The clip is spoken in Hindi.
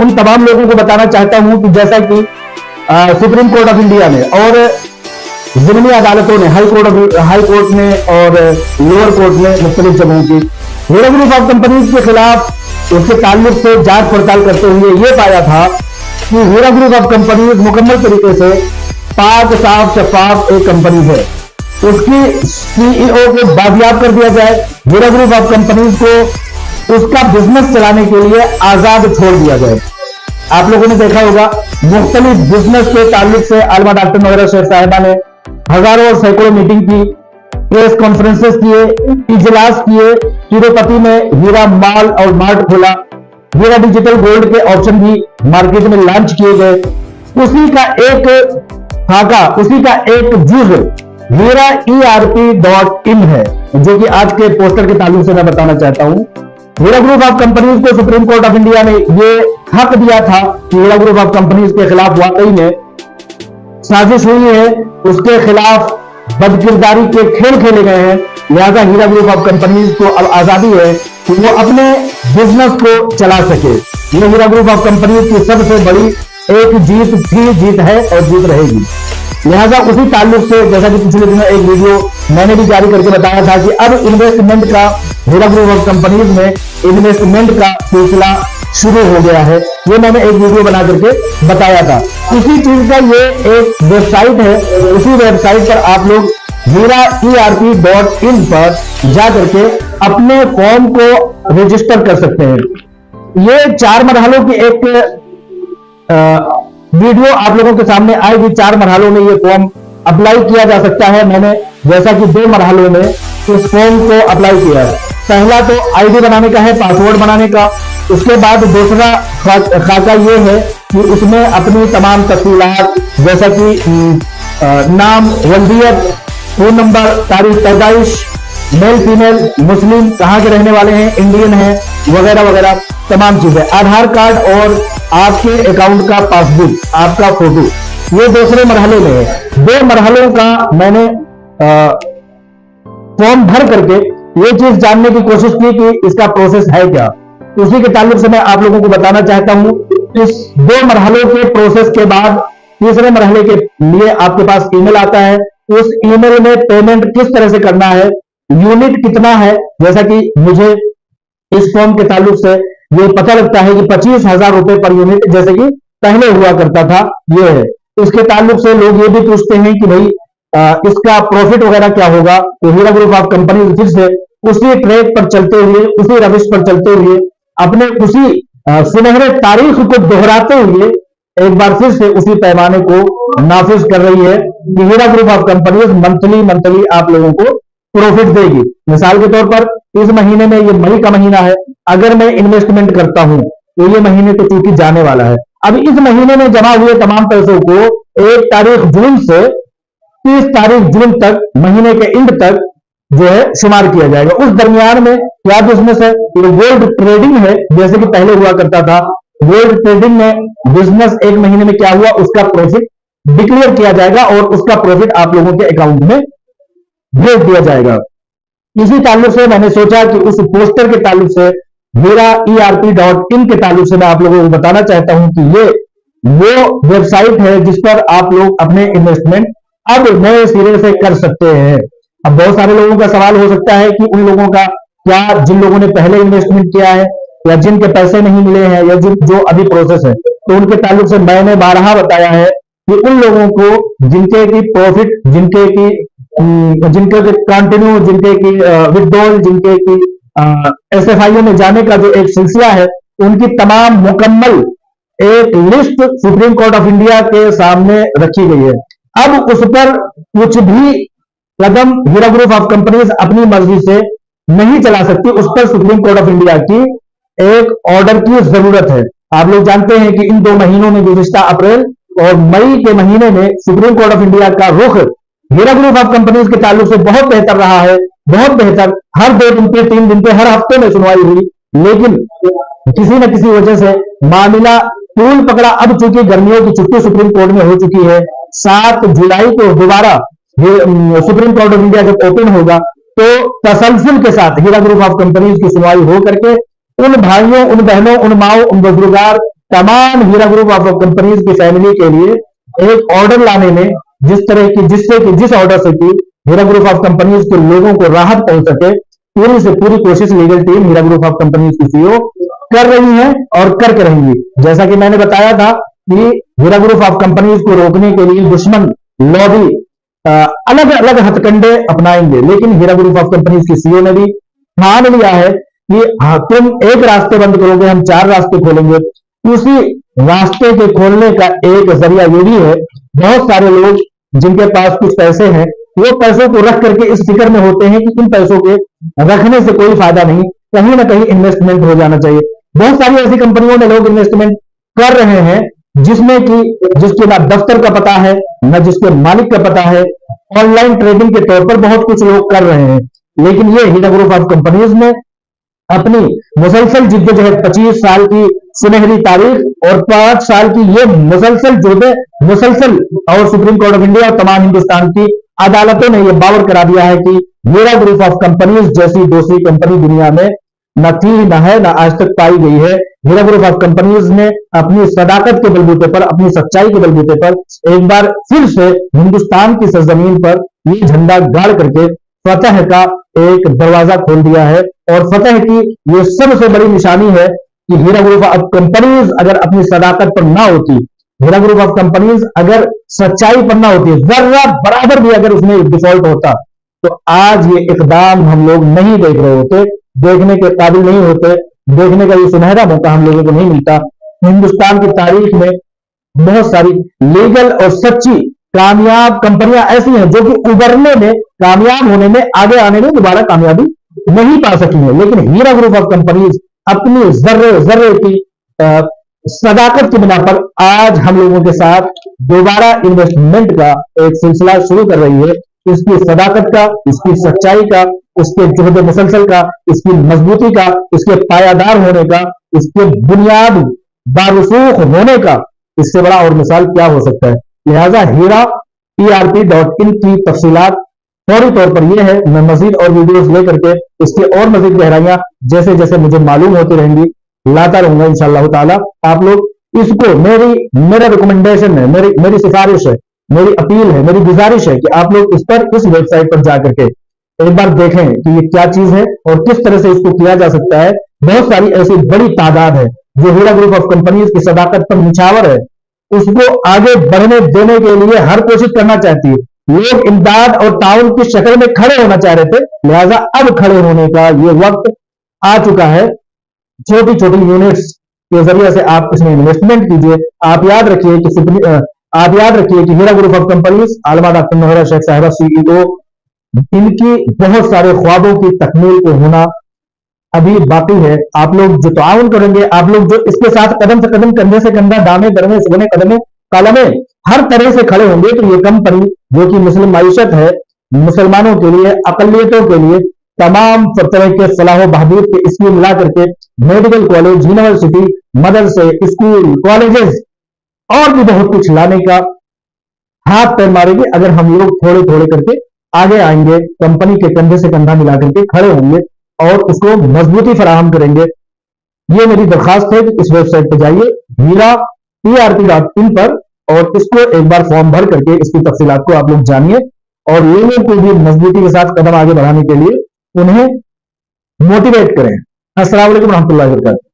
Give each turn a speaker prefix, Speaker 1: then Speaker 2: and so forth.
Speaker 1: उन तमाम लोगों को बताना चाहता हूं कि जैसा कि सुप्रीम कोर्ट ऑफ इंडिया ने और जिमनी अदालतों ने, हाई कोर्ट ने और लोअर कोर्ट ने मुख्तलिफ जगहों की हीरा ग्रुप ऑफ कंपनीज के खिलाफ उसके ताल्लुक से जांच पड़ताल करते हुए यह पाया था कि हीरा ग्रुप ऑफ कंपनीज मुकम्मल तरीके से पाक साफ शफाफ एक कंपनी है। उसकी सीईओ को बाजियाब कर दिया जाए, हीरा ग्रुप ऑफ कंपनीज को उसका बिजनेस चलाने के लिए आजाद छोड़ दिया जाए। आप लोगों ने देखा होगा मुख्तलिफ बिजनेस के ताल्लुक से आलमा डॉक्टर नौरा शेख साहिबा ने हजारों और सैकड़ों मीटिंग की, प्रेस कॉन्फ्रेंसेस किए, इजलास किए। तिरुपति में हीरा मॉल और मार्ट खोला, हीरा डिजिटल गोल्ड के ऑप्शन भी मार्केट में लॉन्च किए गए। उसी का एक खाका, उसी का एक जुज हीरा ERP.in है, जो कि आज के पोस्टर के ताल्लुक से मैं बताना चाहता हूं। हीरा ग्रुप ऑफ कंपनीज को सुप्रीम कोर्ट ऑफ इंडिया ने यह हक दिया था कि हीरा ग्रुप ऑफ कंपनीज के खिलाफ वाकई में साजिश हुई है, उसके खिलाफ बदकिरदारी के खेल खेले गए हैं। लिहाजा हीरा ग्रुप ऑफ कंपनीज को अब आजादी है कि वो अपने बिजनेस को चला सके। ये हीरा ग्रुप ऑफ कंपनीज की सबसे बड़ी एक जीत थी, जीत है और जीत रहेगी। लिहाजा उसी ताल्लुक से जैसा कि पिछले दिनों एक वीडियो मैंने भी जारी करके बताया था कि अब इन्वेस्टमेंट का हीरा ग्रुप ऑफ कंपनीज में इन्वेस्टमेंट का सिलसिला शुरू हो गया है। ये मैंने एक वीडियो बना करके बताया था। इसी चीज का ये एक वेबसाइट है, उसी वेबसाइट पर आप लोग हीरा ERP.in पर जा करके अपने फॉर्म को रजिस्टर कर सकते हैं। ये 4 मरहलों की एक वीडियो आप लोगों के सामने आएगी। 4 मरहलों में ये फॉर्म अप्लाई किया जा सकता है। मैंने जैसा कि 2 मरहलों में इस फॉर्म को अप्लाई किया है। पहला तो आईडी बनाने का है, पासवर्ड बनाने का। उसके बाद दूसरा खाका ये है कि उसमें अपनी तमाम तफसीलात जैसा कि नाम, वल्दियत, फोन नंबर, तारीख पैदाइश, मेल फीमेल, मुस्लिम, कहाँ के रहने वाले हैं, इंडियन है, वगैरह वगैरह तमाम चीजें, आधार कार्ड और आपके अकाउंट का पासबुक, आपका फोटो, ये दूसरे मरहले में है। 2 मरहलों का मैंने फॉर्म भर करके ये चीज जानने की कोशिश की कि इसका प्रोसेस है क्या। उसी के ताल्लुक से मैं आप लोगों को बताना चाहता हूं। इस 2 मरहलों के प्रोसेस के बाद तीसरे मरहले के लिए आपके पास ईमेल आता है। उस ईमेल में पेमेंट किस तरह से करना है, यूनिट कितना है, जैसा कि मुझे इस फॉर्म के ताल्लुक से ये पता लगता है कि 25,000 रुपए पर यूनिट जैसे कि पहले हुआ करता था, ये है। इसके ताल्लुक से लोग ये भी पूछते हैं कि भाई इसका प्रॉफिट वगैरह क्या होगा। तो हीरा ग्रुप ऑफ कंपनी फिर से उसी ट्रैक पर चलते हुए, उसी रविश पर चलते हुए, अपने उसी सुनहरे तारीख को दोहराते हुए एक बार फिर से उसी पैमाने को नाफिज कर रही है कि Heera group of companies monthly आप लोगों को प्रॉफिट देगी। मिसाल के तौर पर इस महीने में, ये मई का महीना है, अगर मैं इन्वेस्टमेंट करता हूं तो ये महीने तो चूंकि जाने वाला है। अब इस महीने में जमा हुए तमाम पैसों को 1 तारीख जून से 30 तारीख जून तक, महीने के एंड तक जो है शुमार किया जाएगा। उस दरमियान में क्या बिजनेस है, ये गोल्ड ट्रेडिंग है, जैसे कि पहले हुआ करता था। गोल्ड ट्रेडिंग में बिजनेस 1 महीने में क्या हुआ, उसका प्रॉफिट डिक्लेयर किया जाएगा और उसका प्रॉफिट आप लोगों के अकाउंट में भेज दिया जाएगा। इसी ताल्लुक से मैंने सोचा कि उस पोस्टर के ताल्लुक से, हीरा ERP.in के ताल्लुक से मैं आप लोगों को बताना चाहता हूं कि ये वो वेबसाइट है जिस पर आप लोग अपने इन्वेस्टमेंट अब नए सिरे से कर सकते हैं। अब बहुत सारे लोगों का सवाल हो सकता है कि उन लोगों का क्या, जिन लोगों ने पहले इन्वेस्टमेंट किया है या जिनके पैसे नहीं मिले हैं या जो अभी प्रोसेस है, तो उनके ताल्लुक से मैंने 12 बताया है कि उन लोगों को जिनके की प्रॉफिट, जिनके कंटिन्यू, जिनके की विड्रॉल, जिनके की SFI में जाने का जो एक सिलसिला है, उनकी तमाम मुकम्मल एक list supreme court of India के सामने रखी गई है। अब उस पर कुछ भी कदम हीरा ग्रुप ऑफ कंपनीज अपनी मर्जी से नहीं चला सकती। उस पर सुप्रीम कोर्ट ऑफ इंडिया की एक ऑर्डर की जरूरत है। आप लोग जानते हैं कि इन 2 महीनों में, गुज़िश्ता अप्रैल और मई के महीने में, सुप्रीम कोर्ट ऑफ इंडिया का रुख हीरा ग्रुप ऑफ कंपनीज के ताल्लुक से बहुत बेहतर रहा है, बहुत बेहतर। हर 2 दिन पे, 3 दिन पे, हर हफ्ते में सुनवाई हुई, लेकिन किसी न किसी वजह से मामला तूल पकड़ा। अब चूंकि गर्मियों की छुट्टी सुप्रीम कोर्ट में हो चुकी है, 7 जुलाई को दोबारा सुप्रीम कोर्ट ऑफ इंडिया जब ओपन होगा तो तसलसल के साथ हीरा ग्रुप ऑफ कंपनीज की सुनवाई हो करके उन भाइयों, उन बहनों, उन माओ, उन बुजुर्गार तमाम हीरा ग्रुप ऑफ कंपनीज की फैमिली के लिए एक ऑर्डर लाने में जिस ऑर्डर से कि हीरा ग्रुप ऑफ कंपनीज के लोगों को राहत पहुंच सके, पूरी से पूरी कोशिश legal team Heera group of companies की सीईओ कर रही है और करके रहेंगी। जैसा कि मैंने बताया था कि हीरा ग्रुप ऑफ कंपनीज को रोकने के लिए दुश्मन लॉबी अलग अलग हथकंडे अपनाएंगे, लेकिन हीरा ग्रुप ऑफ कंपनीज की सीईओ ने भी मान लिया है कि हाँ, तुम एक रास्ते बंद करोगे, हम 4 रास्ते खोलेंगे। उसी रास्ते के खोलने का एक जरिया ये भी है, बहुत सारे लोग जिनके पास कुछ पैसे हैं, वो पैसों को रख करके इस फिक्र में होते हैं कि इन पैसों के रखने से कोई फायदा नहीं, कहीं ना कहीं इन्वेस्टमेंट हो जाना चाहिए। बहुत सारी ऐसी कंपनियों में लोग इन्वेस्टमेंट कर रहे हैं जिसके ना दफ्तर का पता है, न जिसके मालिक का पता है। ऑनलाइन ट्रेडिंग के तौर पर बहुत कुछ लोग कर रहे हैं, लेकिन ये हीरा ग्रुप ऑफ कंपनीज में अपनी मुसलसल जिद्दोजहद, 25 साल की सुनहरी तारीख और 5 साल की ये मुसलसल और सुप्रीम कोर्ट ऑफ इंडिया और तमाम हिंदुस्तान की अदालतों ने यह बावर करा दिया है कि हीरा ग्रुप ऑफ कंपनीज जैसी दूसरी कंपनी दुनिया में न थी, न है, न आज तक पाई गई है। हीरा ग्रुप ऑफ कंपनीज ने अपनी सदाकत के बलबूते पर, अपनी सच्चाई के बलबूते पर एक बार फिर से हिंदुस्तान की सरजमीन पर ये झंडा गाड़ करके फतह का एक दरवाजा खोल दिया है। और फतह की ये सबसे बड़ी निशानी है कि हीरा ग्रुप ऑफ कंपनीज अगर अपनी सदाकत पर ना होती, हीरा ग्रुप ऑफ कंपनीज अगर सच्चाई पर ना होती, जर्रा बराबर भी अगर उसमें डिफॉल्ट होता, तो आज ये इकदाम हम लोग नहीं देख रहे होते, देखने के काबिल नहीं होते, देखने का ये सुनहरा मौका हम लोगों को नहीं मिलता। हिंदुस्तान की तारीख में बहुत सारी लीगल और सच्ची कामयाब कंपनियां ऐसी हैं जो कि उभरने में, कामयाब होने में, आगे आने में दोबारा कामयाबी नहीं पा सकी है, लेकिन हीरा ग्रुप ऑफ कंपनीज अपनी जर्रे जर्रे की सदाकत की बिना पर आज हम लोगों के साथ दोबारा इन्वेस्टमेंट का एक सिलसिला शुरू कर रही है। इसकी सदाकत का, इसकी सच्चाई का, इसके जुहद मुसलसल का, इसकी मजबूती का, इसके पायादार होने का, इसके बुनियाद बारसूख होने का, इससे बड़ा और मिसाल क्या हो सकता है। लिहाजा हीरा ERP.in की तफसीलात फौरी तौर पर यह है, मैं मजीद और वीडियोस लेकर के इसकी और मजीद गहराइयां जैसे जैसे मुझे मालूम होती रहेंगी लाता रहूंगा इंशाअल्लाह ताला। आप लोग इसको मेरा रिकमेंडेशन है, मेरी सिफारिश है, मेरी अपील है, मेरी गुजारिश है कि आप लोग इस वेबसाइट पर जाकर के एक बार देखें कि ये क्या चीज है और किस तरह से इसको किया जा सकता है। बहुत सारी ऐसी बड़ी तादाद है जो हीरा ग्रुप ऑफ कंपनीज की सदाकत पर निछावर है, उसको आगे बढ़ने देने के लिए हर कोशिश करना चाहती है। लोग इमदाद और ताउन की शक्ल में खड़े होना चाह रहे थे, लिहाजा अब खड़े होने का ये वक्त आ चुका है। छोटी छोटी यूनिट्स के जरिए से आप इसमें इन्वेस्टमेंट कीजिए। आप याद रखिए कि हीरा ग्रुप ऑफ कंपनीज, आलमा डॉक्टर नोहरा शेख साहिबा CEO, इनकी बहुत सारे ख्वाबों की तकमील को होना अभी बाकी है। आप लोग जो ताउन करेंगे, आप लोग जो इसके साथ कदम से कदम, कंधे से कंधा, दामे दरमे सुगने कदमे कालमे हर तरह से खड़े होंगे, तो ये कंपनी जो कि मुस्लिम माईशत है, मुसलमानों के लिए, अकलियतों के लिए तमाम तरह के सलाह बहबूद के स्कीम मिला करके मेडिकल कॉलेज, यूनिवर्सिटी, मदरसे, स्कूल, कॉलेजेस और भी बहुत कुछ लाने का हाथ पैर मारेंगे अगर हम लोग थोड़े थोड़े करके आगे आएंगे, कंपनी के कंधे से कंधा मिला करके खड़े होंगे और उसको मजबूती फराहम करेंगे। ये मेरी दरखास्त है कि इस वेबसाइट पर जाइए हीरा ERP.in पर और इसको एक बार फॉर्म भर करके इसकी तफसीलात को आप लोग जानिए और लोगों को भी मजबूती के साथ कदम आगे बढ़ाने के लिए उन्हें मोटिवेट करें। अस्सलाम वालेकुम रहमतुल्लाहि व बरकातहू।